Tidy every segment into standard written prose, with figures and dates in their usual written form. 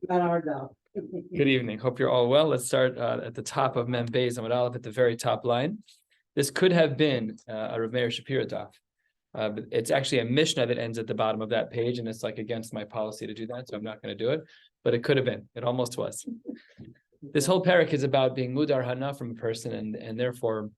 Not our Daf. Good evening. Hope you're all well. Let's start at the top of Mem Beis Amud Aleph at the very top line. This could have been a Rav Meir Shapiro Daf, but it's actually a Mishnah that ends at the bottom of that page, and it's like against my policy to do that, so I'm not going to do it. But it could have been. It almost was. This whole parak is about being mudar hana from a person, and therefore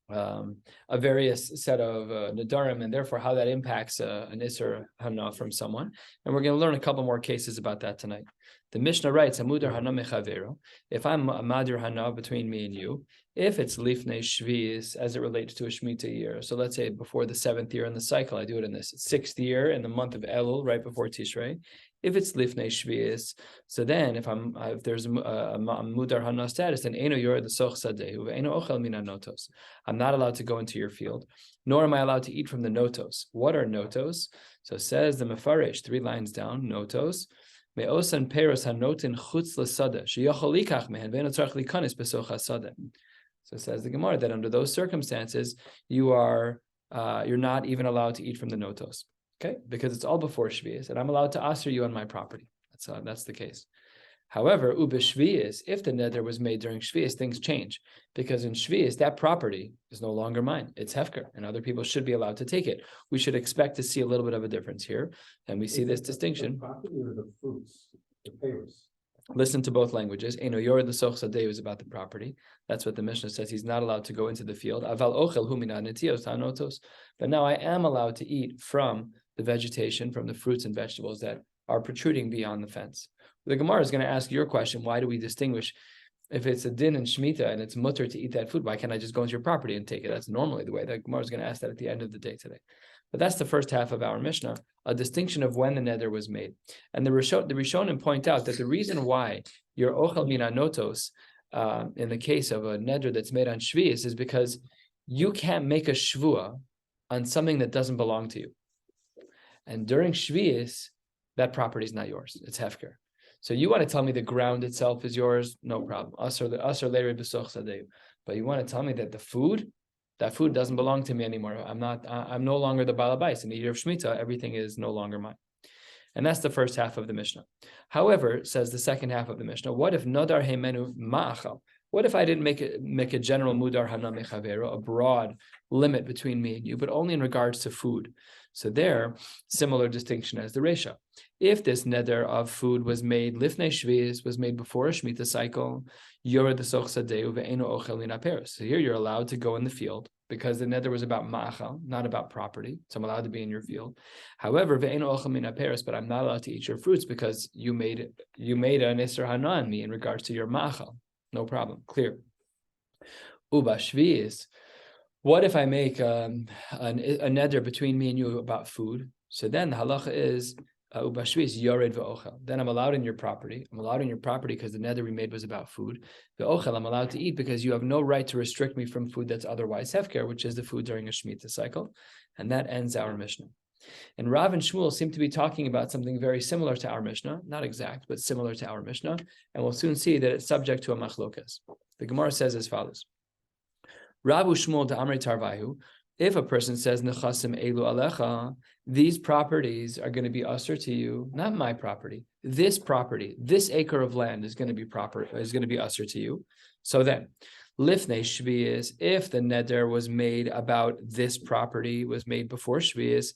a various set of Nedarim, and therefore how that impacts an Isser hana from someone. And we're going to learn a couple more cases about that tonight. The Mishnah writes, "Amudar hana mechavero." If I'm a madir hana between me and you, if it's lifnei shvius as it relates to a shemitah year, so let's say before the 7th year in the cycle, I do it in this 6th year in the month of Elul, right before Tishrei. If it's lifnei shvius, so then if there's a mudar hana status, then eino yor the soch sadehu ve'eino ochel min notos. I'm not allowed to go into your field, nor am I allowed to eat from the notos. What are notos? So says the Mefaresh, 3 lines down, notos. Me'osan peros hanotin chutz l'sada sheyochol likach mehen ve'eno tzarich likanis besoch hasada. So says the Gemara that under those circumstances you're not even allowed to eat from the notos, okay? Because it's all before Shvius, and I'm allowed to aser you on my property. That's the case. However, Shvius, if the neder was made during Shvius, things change. Because in Shvius, that property is no longer mine. It's Hefker, and other people should be allowed to take it. We should expect to see a little bit of a difference here, and we see this distinction. The property or the fruits, the payers? Listen to both languages. Eino yor the soch sadeh is about the property. That's what the Mishnah says. He's not allowed to go into the field. Aval ochel hu mina netios hanotos. But now I am allowed to eat from the vegetation, from the fruits and vegetables that are protruding beyond the fence. The Gemara is going to ask your question, why do we distinguish if it's a din and Shemitah and it's mutter to eat that food? Why can't I just go into your property and take it? That's normally the way. The Gemara is going to ask that at the end of the day today. But that's the first half of our Mishnah, a distinction of when the neder was made. And the Rishonim point out that the reason why your ochel min notos in the case of a neder that's made on Shvius is because you can't make a shvua on something that doesn't belong to you. And during Shvius, that property is not yours. It's hefker. So you want to tell me the ground itself is yours? No problem. But you want to tell me that that food doesn't belong to me anymore. I'm no longer the balabais. In the year of Shemitah, everything is no longer mine. And that's the first half of the Mishnah. However, says the second half of the Mishnah, what if nadar heimenu ma'achal? What if I didn't make a general mudar hana mechavero, a broad limit between me and you, but only in regards to food? So there, similar distinction as the Resha. If this neder of food was made lifnei shvius, was made before a Shemitah cycle, yored the soch sadeu ve'eno ochel min haperos. So here you're allowed to go in the field because the neder was about ma'achal, not about property. So I'm allowed to be in your field. However, ve'eno ochel min haperos, but I'm not allowed to eat your fruits because you made an isser hana on me in regards to your ma'achal. No problem. Clear. Uba shvius. What if I make a neder between me and you about food? So then the halacha is uba shvius yored ve'ochel. Then I'm allowed in your property. I'm allowed in your property because the neder we made was about food. Ve'ochel, I'm allowed to eat because you have no right to restrict me from food that's otherwise hefker, which is the food during a Shemitah cycle. And that ends our Mishnah. And Rav and Shmuel seem to be talking about something very similar to our Mishnah, not exact, but similar to our Mishnah. And we'll soon see that it's subject to a machlokas. The Gemara says as follows. Rabu Shmuel to Amrei Tarvahu, if a person says nechasim elu alecha, these properties are going to be usher to you, not my property. This property, this acre of land is going to be usher to you. So then, lifnei shvius, if the neder was made about this property, was made before shvius,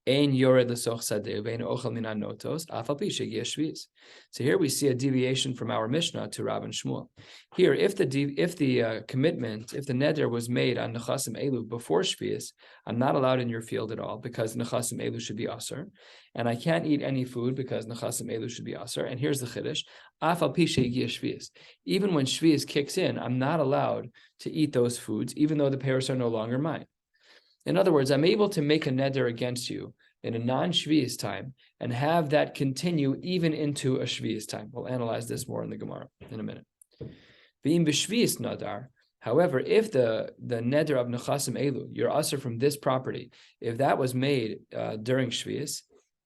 ein yored l'soch sadeh ve'eino ochel min notos afal pi shegiya shvius. So here we see a deviation from our Mishnah to Rav and Shmuel. Here, if the commitment, if the neder was made on nechasim elu before shvius, I'm not allowed in your field at all because nechasim elu should be aser, and I can't eat any food because nechasim elu should be aser. And here's the chiddush: afal pi shegiya shvius. Even when shvius kicks in, I'm not allowed to eat those foods, even though the payers are no longer mine. In other words, I'm able to make a neder against you in a non-shvius time and have that continue even into a shvius time. We'll analyze this more in the Gemara in a minute. V'im b'shvius nadar. However, if the neder of nechasim elu, your aser from this property, if that was made during shvius,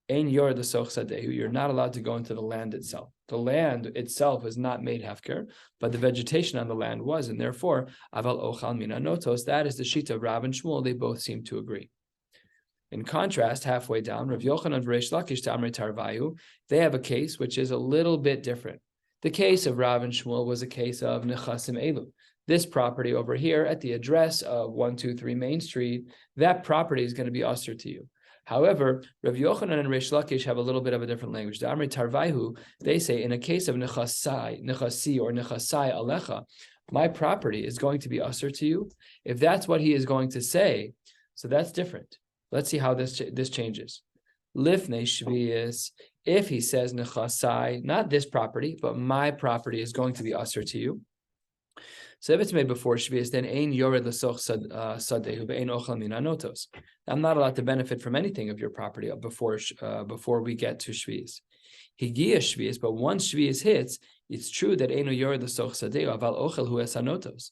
ein yor the soch sadehu, you're not allowed to go into the land itself. The land itself was not made hefker, but the vegetation on the land was, and therefore, aval ochal mina notos, that is the shita of Rav and Shmuel, they both seem to agree. In contrast, halfway down, Rav Yochanan v'Reish Lakish ta'amrei tarvayu, they have a case which is a little bit different. The case of Rav and Shmuel was a case of nechasim elu. This property over here at the address of 123 Main Street, that property is going to be usher to you. However, Rav Yochanan and Reish Lakish have a little bit of a different language. The Amrei Tarvaihu, they say in a case of nechasi or nechasai alecha, my property is going to be usher to you. If that's what he is going to say, so that's different. Let's see how this changes. Lifnei shvius, if he says nechasai, not this property, but my property is going to be usher to you. So if it's made before shvius, then ein yored l'soch sadehu ve'ein ochel min anotos. I'm not allowed to benefit from anything of your property before we get to shvius. Higia shvius, but once shvius hits, it's true that einu yored l'soch sadehu aval ochel hu es anotos.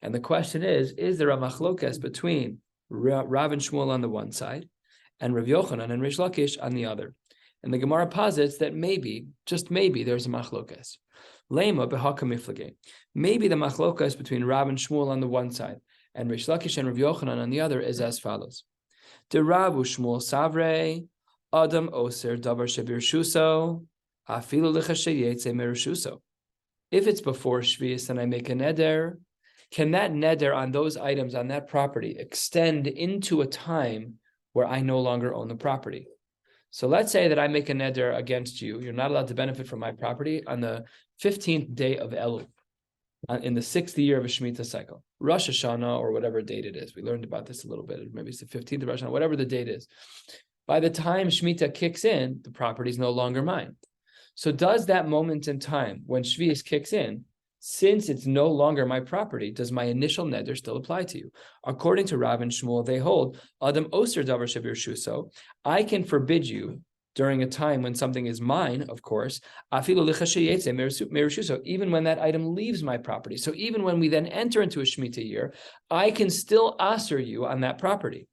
And the question is there a machlokas between Rav and Shmuel on the one side and Rav Yochanan and Reish Lakish on the other? And the Gemara posits that maybe, just maybe, there's a machlokas. Lema b'haka miflage. Maybe the machlokas between Rav and Shmuel on the one side and Reish Lakish and Rav Yochanan on the other is as follows: De Rav Shmuel savrei adam oser davar shebirushuso afilu licha sheyetze merushuso. If it's before shvius and I make a neder, can that neder on those items on that property extend into a time where I no longer own the property? So let's say that I make a neder against you. You're not allowed to benefit from my property on the 15th day of Elul, in the 6th year of a Shemitah cycle, Rosh Hashanah or whatever date it is. We learned about this a little bit. Maybe it's the 15th of Rosh Hashanah, whatever the date is. By the time Shemitah kicks in, the property is no longer mine. So does that moment in time when Shvius kicks in, since it's no longer my property, does my initial neder still apply to you? According to Rav and Shmuel, they hold Adam Oser Davar Shabir Shuso. I can forbid you during a time when something is mine, of course, even when that item leaves my property. So even when we then enter into a Shemitah year, I can still aser you on that property.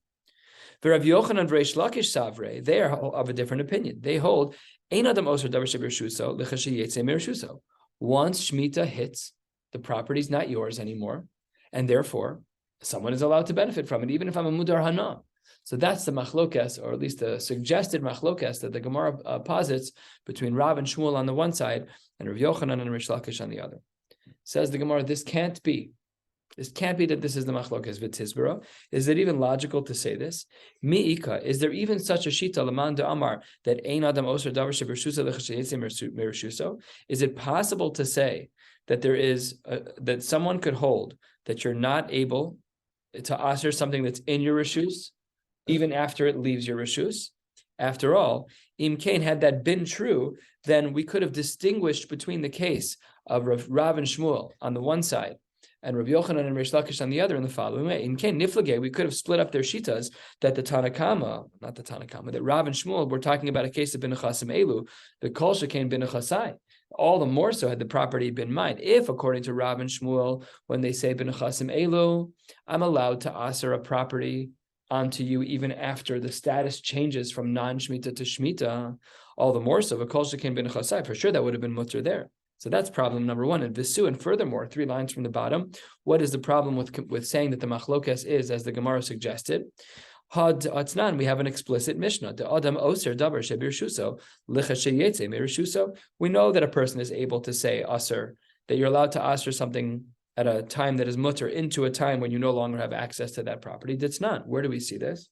The Rav Yochanan and Reish Lakish Savre, they are of a different opinion. They hold Ein Adam Oser Davar Shabir Shuso Lichashiyetze Merushuso. Once Shemitah hits, the property is not yours anymore, and therefore someone is allowed to benefit from it, even if I'm a mudar hana. So that's the machlokas, or at least the suggested machlokas that the Gemara posits between Rav and Shmuel on the one side and Rav Yochanan and Reish Lakish on the other. Says the Gemara, this can't be. This can't be that this is the machlokas v'tizbara. Is it even logical to say this? Mi'ika, is there even such a shita laman de amar that ein adam oser davar shebershusa lechashayetze merushuso? Is it possible to say that there is that someone could hold that you're not able to aser something that's in your reshus even after it leaves your reshus? After all, Im Kain, had that been true, then we could have distinguished between the case of Rav and Shmuel on the one side and Rabbi Yochanan and Reish Lakish on the other in the following way. In Kain Niflage, we could have split up their shitas that that Rav and Shmuel were talking about a case of Binechasim Elu, the Kol Shekain Binechasai. All the more so had the property been mine. If, according to Rav and Shmuel, when they say Binechasim Elu, I'm allowed to aser a property onto you even after the status changes from non-Shemitah to Shemitah, all the more so, the Kol Shekain Binechasai, for sure that would have been mutter there. So that's problem number one. And Visu, and furthermore, 3 lines from the bottom, what is the problem with saying that the machlokas is, as the Gemara suggested? Had atznan, we have an explicit Mishnah. The Adam Oser Davar Shebir Shuso, Licha Sheyetze Merushuso. We know that a person is able to say aser, that you're allowed to aser something at a time that is mutter into a time when you no longer have access to that property. That's not. Where do we see this?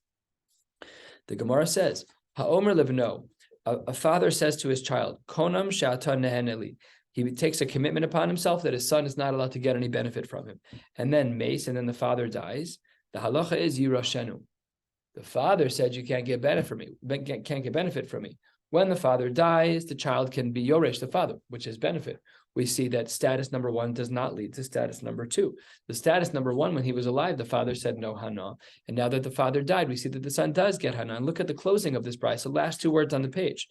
The Gemara says, Ha'omer Livno, a father says to his child, Konam Shata Neheneli. He takes a commitment upon himself that his son is not allowed to get any benefit from him. And then mace, and then the father dies. The halacha is yirashenu. The father said, you can't get benefit from me. Can't get benefit from me. When the father dies, the child can be yoresh the father, which is benefit. We see that status number 1 does not lead to status number 2. The status number 1, when he was alive, the father said no hana. And now that the father died, we see that the son does get hana. And look at the closing of this price, the last 2 words on the page.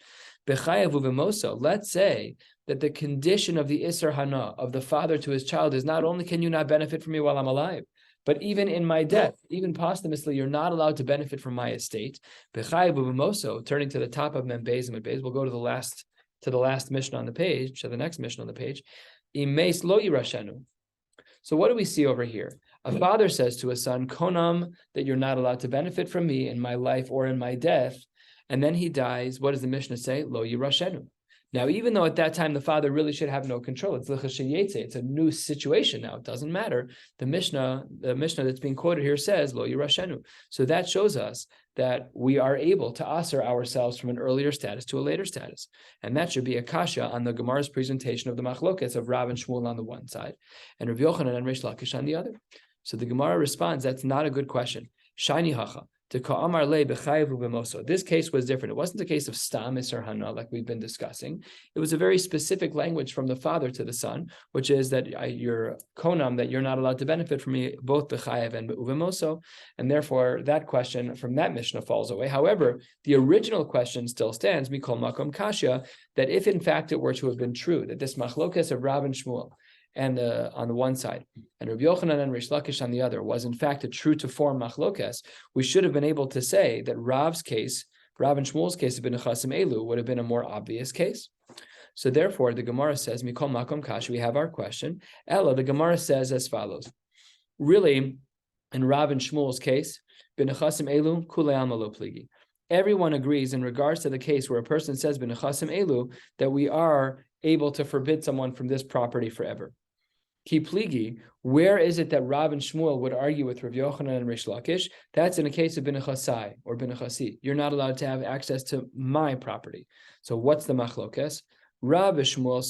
Bechayavu v'moso. Let's say that the condition of the Isser Hana, of the father to his child, is not only can you not benefit from me while I'm alive, but even in my death, even posthumously, you're not allowed to benefit from my estate. Bechayavu v'moso, turning to the top of Mem Beis and Beis, we'll go to the last Mishnah on the page, to the next Mishnah on the page. Imeis lo yirashenu. So what do we see over here? A father says to a son, Konam, that you're not allowed to benefit from me in my life or in my death. And then he dies. What does the Mishnah say? Lo yirashenu. Now, even though at that time the father really should have no control, it's a new situation now. It doesn't matter. The Mishnah that's being quoted here says Lo yirashenu. So that shows us that we are able to asser ourselves from an earlier status to a later status, and that should be a kasha on the Gemara's presentation of the machlokes of Rav and Shmuel on the one side, and Rav Yochanan and Reish Lakish on the other. So the Gemara responds, that's not a good question. Shiny hacha. This case was different. It wasn't a case of stam isur hana like we've been discussing. It was a very specific language from the father to the son, which is that you're konam, that you're not allowed to benefit from me both b'chayev and b'uvemoso, and therefore that question from that Mishnah falls away. However, the original question still stands, mikol makom kasha, that if in fact it were to have been true that this machlokes of Rav and Shmuel and on the one side, and Rabbi Yochanan and Reish Lakish on the other, was in fact a true to form machlokes, we should have been able to say that Rav and Shmuel's case of B'nechasim Elu would have been a more obvious case. So therefore, the Gemara says, Mikol Makom Kash, we have our question. Ella, the Gemara says as follows. Really, in Rav and Shmuel's case, B'nechasim Elu, Kulei Alma Lo Pligi. Everyone agrees in regards to the case where a person says B'nechasim Elu that we are able to forbid someone from this property forever. Ki pligi, where is it that Rav and Shmuel would argue with Rav Yochanan and Reish Lakish? That's in a case of binechasai or binechasi. You're not allowed to have access to my property. So what's the machlokes? Rav Shmuel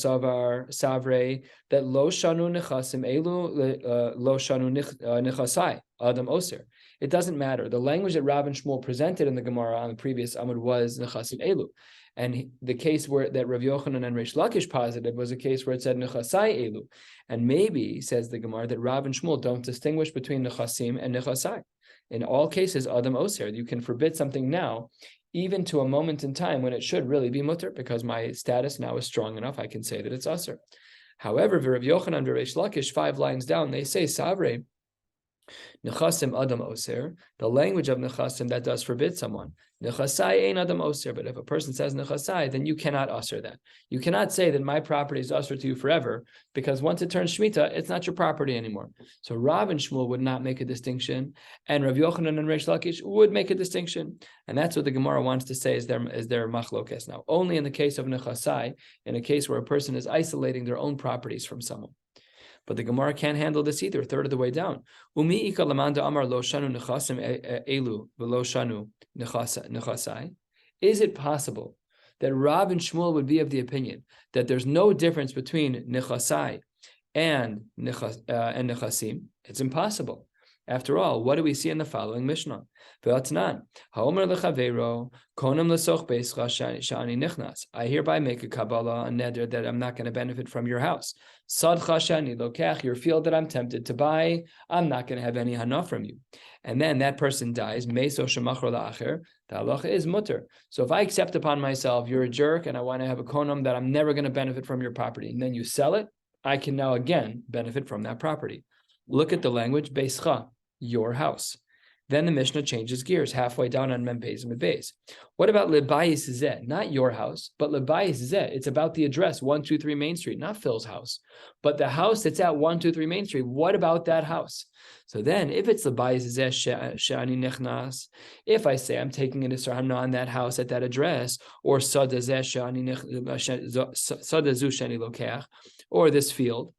savre that lo shanu nechasim elu lo shanu nechasai adam oser. It doesn't matter. The language that Rav and Shmuel presented in the Gemara on the previous Amud was nechasim elu. And the case where that Rav Yochanan and Reish Lakish posited was a case where it said nechasai elu. And maybe, says the Gemara, that Rav and Shmuel don't distinguish between nechasim and nechasai. In all cases, adam oser, you can forbid something now, even to a moment in time when it should really be mutter, because my status now is strong enough, I can say that it's aser. However, Rav Yochanan and Reish Lakish, 5 lines down, they say savre, nechasim adam oser, the language of nechasim that does forbid someone. Nechasai ein adam oser, but if a person says nechasai, then you cannot oser that. You cannot say that my property is oser to you forever, because once it turns shmita, it's not your property anymore. So Rav and Shmuel would not make a distinction, and Rav Yochanan and Reish Lakish would make a distinction, and that's what the Gemara wants to say is their machlokes. Now, only in the case of nechasai, in a case where a person is isolating their own properties from someone. But the Gemara can't handle this either, a third of the way down. Umi ika lamanda amar lo shanu nechasim elu v'lo shanu nechasai. Is it possible that Rav and Shmuel would be of the opinion that there's no difference between nechasai and nechasim? It's impossible. After all, what do we see in the following Mishnah? I hereby make a Kabbalah, a neder, that I'm not going to benefit from your house. Your field that I'm tempted to buy, I'm not going to have any hana from you. And then that person dies. The halacha is mutter. So if I accept upon myself, you're a jerk, and I want to have a konam that I'm never going to benefit from your property, and then you sell it, I can now again benefit from that property. Look at the language, beischa, your house. Then the Mishnah changes gears halfway down on Mem Beis and Mid Beis. What about Lebayis Zeh? Not your house, but Lebayis Zeh. It's about the address 123 Main Street, not Phil's house, but the house that's at 123 Main Street. What about that house? So then, if it's Lebayis Zeh She'ani Nechnas, if I say I'm taking an Isser Hana on that house at that address, or Sada Zeh Sada Zu She'ani Lokeach, or this field,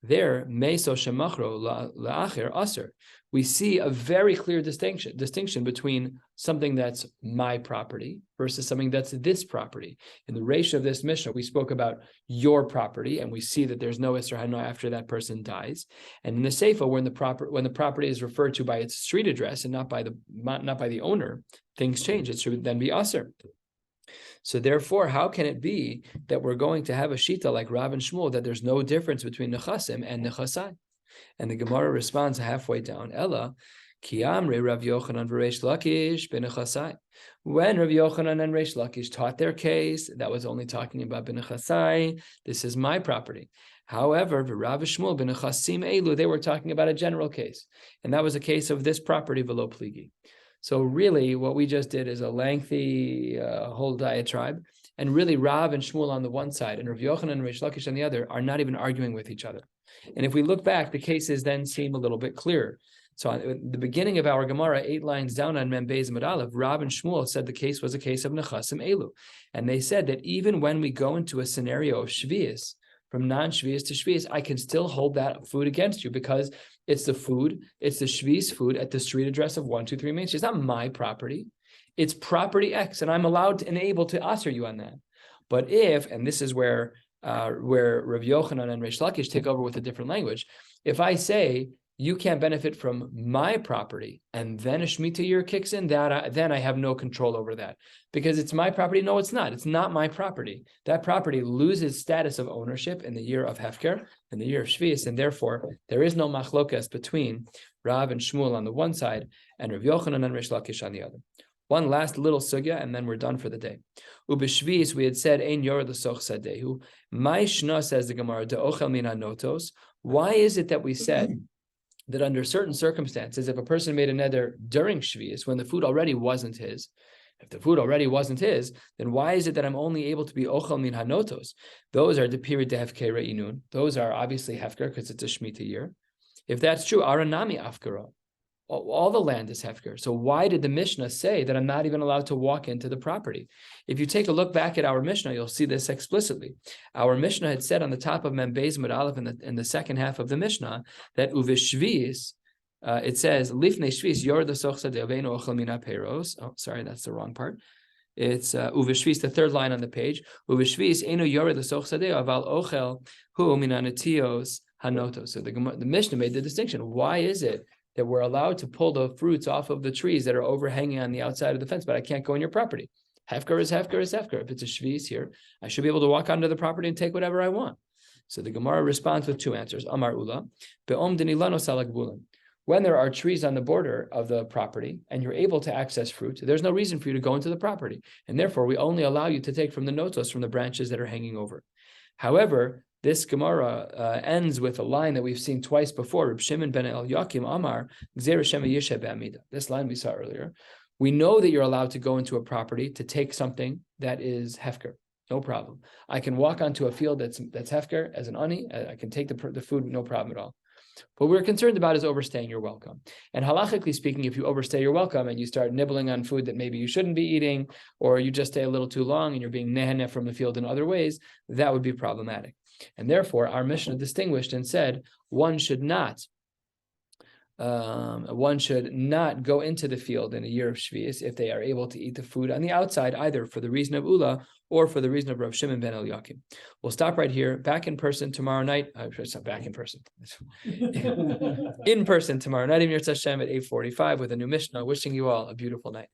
there, Meso Shemachro La'acher Aser. We see a very clear distinction between something that's my property versus something that's this property. In the ratio of this Mishnah, we spoke about your property, and we see that there's no Isser Hana after that person dies. And in the Seifa, when the property is referred to by its street address and not by the owner, things change. It should then be Aser. So therefore, how can it be that we're going to have a shita like Rav and Shmuel that there's no difference between nechasim and nechasai? And the Gemara responds halfway down, Ella, ki amre Rav Yochanan v'Reish Lakish b'nechasai. When Rav Yochanan and Reish Lakish taught their case, that was only talking about b'nechasai. This is my property. However, Rav Shmuel b'nechasim elu, they were talking about a general case, and that was a case of this property below pligi. So really, what we just did is a lengthy whole diatribe, And really, Rav and Shmuel on the one side and Rav Yochanan and Reish Lakish on the other are not even arguing with each other. And if we look back, the cases then seem a little bit clearer. So at the beginning of our Gemara, 8 lines down on Mem Beis Amud Aleph, Rav and Shmuel said the case was a case of Nechasim Elu. And they said that even when we go into a scenario of Shvius, from non-Shvius to Shvius, I can still hold that food against you because it's the food, it's the Shvius food at the street address of 123 Main Street. It's not my property. It's property X, and I'm allowed and able to answer you on that. But if, and this is where Rav Yochanan and Reish Lakish take over with a different language, if I say, you can't benefit from my property, and then a Shemitah year kicks in, then I have no control over that. Because it's my property? No, it's not. It's not my property. That property loses status of ownership in the year of Hefker, in the year of Shvius, and therefor, there is no machlokas between Rav and Shmuel on the one side, and Rav Yochanan and Reish Lakish on the other. One last little sugya, and then we're done for the day. Ubeshvius, we had said, Ein yor l'soch sadehu. My shna, says the Gemara, de'ochel min hanotos. Why is it that we said that under certain circumstances, if a person made a neder during Shvius, when the food already wasn't his, if the food already wasn't his, then why is it that I'm only able to be ochel min hanotos? Those are the period to hefker re'inun. Those are obviously hefker because it's a Shemitah year. If that's true, aranami afkara. All the land is hefker. So why did the Mishnah say that I'm not even allowed to walk into the property? If you take a look back at our Mishnah, you'll see this explicitly. Our Mishnah had said on the top of Mem Beis Amud Aleph in the second half of the Mishnah that uveshvius, it says lifnei shvius yor d'soch sadeh aveinu ochel mina peiros. Oh, sorry, that's the wrong part. It's uveshvius, the third line on the page. Uveshvius einu yor d'soch sadeh aval ochel hu mina netios hanotos. So the Mishnah made the distinction. Why is it that we're allowed to pull the fruits off of the trees that are overhanging on the outside of the fence, but I can't go in your property? Hefker is hefker is hefker. If it's a shvius here, I should be able to walk onto the property and take whatever I want. So the Gemara responds with two answers. Amar Ula, be'om denilano salak bulan. When there are trees on the border of the property and you're able to access fruit, there's no reason for you to go into the property. And therefore, we only allow you to take from the notos, from the branches that are hanging over. However, this Gemara ends with a line that we've seen twice before. Reb Shimon ben Eliakim Amar, Gzeir Shema Yishe Be'amida. This line we saw earlier. We know that you're allowed to go into a property to take something that is hefker. No problem. I can walk onto a field that's hefker as an ani. I can take the food, no problem at all. What we're concerned about is overstaying your welcome. And halachically speaking, if you overstay your welcome and you start nibbling on food that maybe you shouldn't be eating, or you just stay a little too long and you're being neheneh from the field in other ways, that would be problematic. And therefore, our Mishnah distinguished and said one should not go into the field in a year of Shvius if they are able to eat the food on the outside, either for the reason of Ula or for the reason of Rav Shimon ben Eliakim. We'll stop right here. Back in person tomorrow night. Back in person. In person tomorrow night, Emir Hashem at 8:45 with a new Mishnah. Wishing you all a beautiful night.